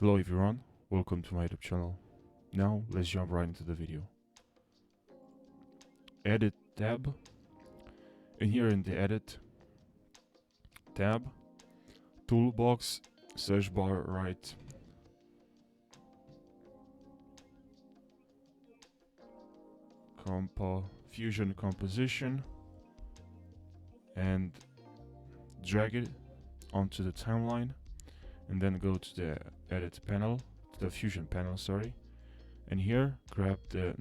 Hello everyone, welcome to my YouTube channel. Now let's jump right into the video. Edit tab, and here in the edit tab, toolbox, search bar right, fusion composition, and drag it onto the timeline, and then go to the edit panel, to the fusion panel, sorry, and here grab the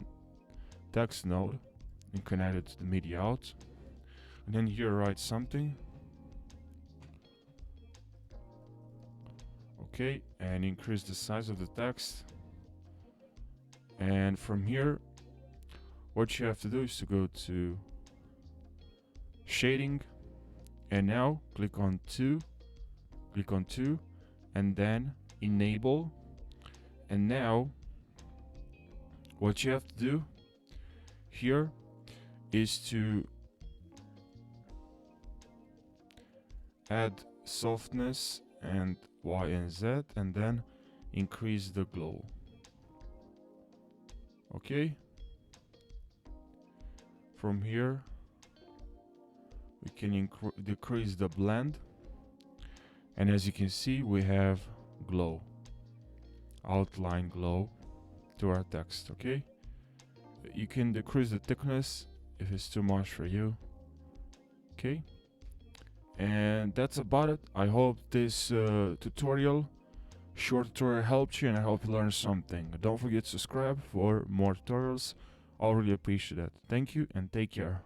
text node and connect it to the media out, and then here write something, okay, and increase the size of the text. And from here what you have to do is to go to shading, and now click on 2, and then enable. And now what you have to do here is to add softness and Y and Z, and then increase the glow. Okay, from here we can decrease the blend, and as you can see we have glow, outline glow to our text. Okay, you can decrease the thickness if it's too much for you. Okay, and that's about it. I hope this short tutorial helped you, and I hope you learned something. Don't forget to subscribe for more tutorials. I'll really appreciate that. Thank you and take care.